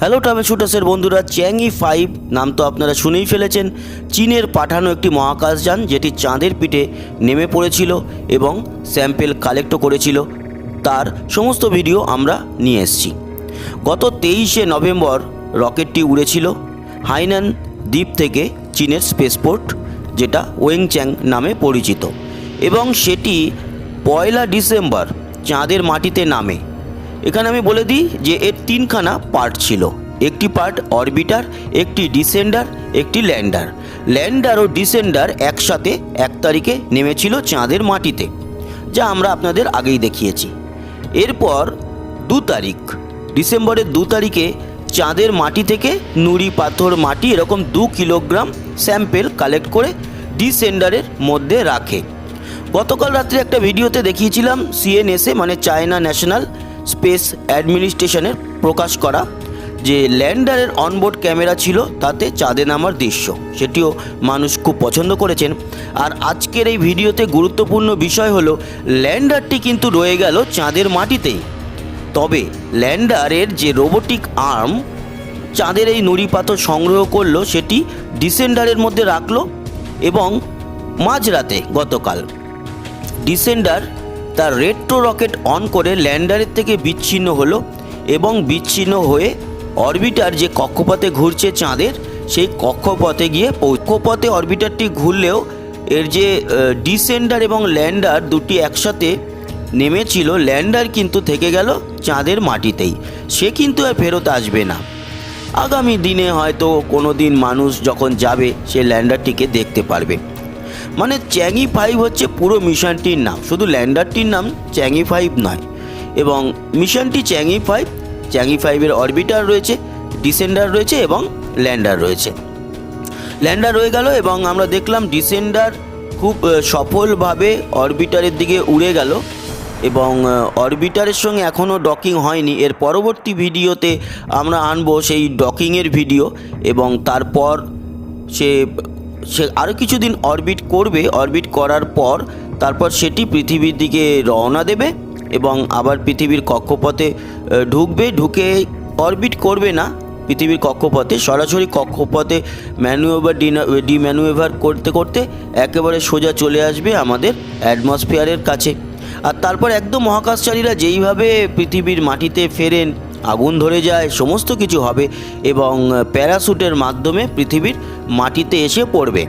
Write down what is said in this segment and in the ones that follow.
Hello travel শুটার্সের বন্ধুরা, Chang'e 5 নাম তো আপনারা শুনেই ফেলেছেন। চীনের পাঠানো একটি মহাকাশযান যেটি চাঁদের পিঠে নেমে পড়েছিল এবং স্যাম্পেল কালেক্টও করেছিল, তার সমস্ত ভিডিও আমরা নিয়ে এসেছি। গত 23শে নভেম্বর রকেটটি উড়েছিল হাইনান দ্বীপ থেকে চীনের স্পেসপোর্ট, যেটা ওয়েংচ্যাং নামে পরিচিত, এবং সেটি 1 ডিসেম্বর চাঁদের মাটিতে নামে। এখানে আমি বলে দিই যে এর তিনখানা পার্ট ছিল। একটি পার্ট অরবিটার, একটি ডিসেন্ডার, একটি ল্যান্ডার। ল্যান্ডার ও ডিসেন্ডার একসাথে 1 তারিখে নেমেছিল চাঁদের মাটিতে, যা আমরা আপনাদের আগেই দেখিয়েছি। এরপর 2 তারিখ ডিসেম্বরের 2 তারিখে চাঁদের মাটি থেকে নুড়ি পাথর মাটি এরকম 2 কিলোগ্রাম স্যাম্পেল কালেক্ট করে ডিসেন্ডারের মধ্যে রাখে। গতকাল রাত্রে একটা ভিডিওতে দেখিয়েছিলাম সিএনএসএ মানে চায়না ন্যাশনাল স্পেস অ্যাডমিনিস্ট্রেশনের প্রকাশ করা যে ল্যান্ডারের অনবোর্ড ক্যামেরা ছিল, তাতে চাঁদে নামার দৃশ্য, সেটিও মানুষ খুব পছন্দ করেছেন। আর আজকের এই ভিডিওতে গুরুত্বপূর্ণ বিষয় হলো ল্যান্ডারটি কিন্তু রয়ে গেল চাঁদের মাটিতেই, তবে ল্যান্ডারের যে রোবোটিক আর্ম চাঁদের এই নুড়ি পাথর সংগ্রহ করলো সেটি ডিসেন্ডারের মধ্যে রাখলো, এবং মাঝরাতে গতকাল ডিসেন্ডার তার রেট্রো রকেট অন করে ল্যান্ডারের থেকে বিচ্ছিন্ন হলো এবং বিচ্ছিন্ন হয়ে অরবিটার যে কক্ষপথে ঘুরছে চাঁদের, সেই কক্ষপথে গিয়ে কক্ষপথে অরবিটারটি ঘুরলেও এর যে ডিসেন্ডার এবং ল্যান্ডার দুটি একসাথে নেমেছিল, ল্যান্ডার কিন্তু থেকে গেল চাঁদের মাটিতেই, সে কিন্তু আর ফেরত আসবে না। আগামী দিনে হয়তো কোনো দিন মানুষ যখন যাবে সে ল্যান্ডারটিকে দেখতে পারবে। মানে চ্যাংই 5 হচ্ছে পুরো মিশনটির নাম, শুধু ল্যান্ডারটির নাম চ্যাংই 5 নয়। এবং মিশনটি চ্যাংই 5, চ্যাংই 5-এর অরবিটার রয়েছে, ডিসেন্ডার রয়েছে এবং ল্যান্ডার রয়েছে। ল্যান্ডার রয়ে গেল এবং আমরা দেখলাম ডিসেন্ডার খুব সফলভাবে অরবিটারের দিকে উড়ে গেল, এবং অরবিটারের সঙ্গে এখনও ডকিং হয়নি। এর পরবর্তী ভিডিওতে আমরা আনবো সেই ডকিংয়ের ভিডিও, এবং তারপর সে আরও কিছুদিন অরবিট করবে। অরবিট করার পর তারপর সেটি পৃথিবীর দিকে রওনা দেবে এবং আবার পৃথিবীর কক্ষপথে ঢুকবে। ঢুকে অরবিট করবে না পৃথিবীর কক্ষপথে, সরাসরি কক্ষপথে ম্যানুভার ডিম্যানুভার করতে করতে একেবারে সোজা চলে আসবে আমাদের অ্যাটমসফিয়ারের কাছে। আর তারপর একদম মহাকাশচারীরা যেইভাবে পৃথিবীর মাটিতে ফেরেন, আগুন ধরে যায়, সমস্ত কিছু হবে এবং প্যারাশুটের মাধ্যমে পৃথিবীর মাটিতে এসে পড়বে।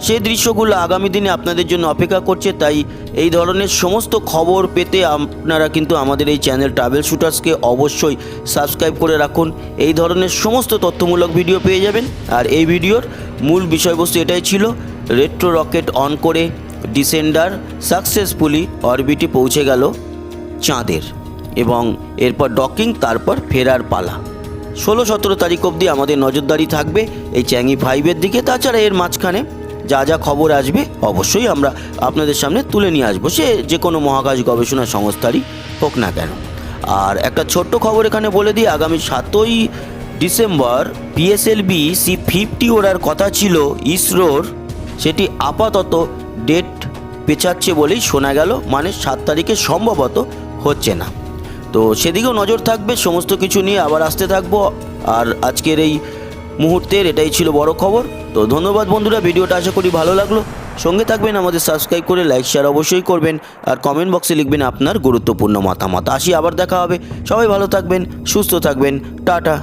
সেই দৃশ্যগুলো আগামী দিনে আপনাদের জন্য অপেক্ষা করছে। তাই এই ধরনের সমস্ত খবর পেতে আপনারা কিন্তু আমাদের এই চ্যানেল ট্রাভেল শুটার্সকে অবশ্যই সাবস্ক্রাইব করে রাখুন। এই ধরনের সমস্ত তথ্যমূলক ভিডিও পেয়ে যাবেন। আর এই ভিডিওর মূল বিষয়বস্তু এটাই ছিল, রেট্রো রকেট অন করে ডিসেন্ডার সাকসেসফুলি অরবিটে পৌঁছে গেল চাঁদের, এবং এরপর ডকিং, তারপর ফেরার পালা। 16-17 তারিখ অবধি আমাদের নজরদারি থাকবে এই চ্যাংই 5-এর দিকে। তাছাড়া এর মাঝখানে যা যা খবর আসবে অবশ্যই আমরা আপনাদের সামনে তুলে নিয়ে আসবো, সে যে কোনো মহাকাশ গবেষণা সংস্থারই হোক না কেন। আর একটা ছোট্ট খবর এখানে বলে দিই, আগামী 7ই ডিসেম্বর পিএসএলভি C50 ওড়ার কথা ছিল ইসরোর, সেটি আপাতত ডেট পেছাচ্ছে বলেই শোনা গেল, মানে 7 তারিখে সম্ভবত হচ্ছে না। তো সেদিকেও নজর থাকবে। সমস্ত কিছু নিয়ে আবার আসতে থাকবো। আর আজকের এই মুহূর্তের এটাই ছিল বড় খবর। তো ধন্যবাদ বন্ধুরা, ভিডিওটা আশা করি ভালো লাগলো। সঙ্গে থাকবেন, আমাদের সাবস্ক্রাইব করে লাইক শেয়ার অবশ্যই করবেন, আর কমেন্ট বক্সে লিখবেন আপনার গুরুত্বপূর্ণ মতামত। আসি, আবার দেখা হবে। সবাই ভালো থাকবেন, সুস্থ থাকবেন, টাটা।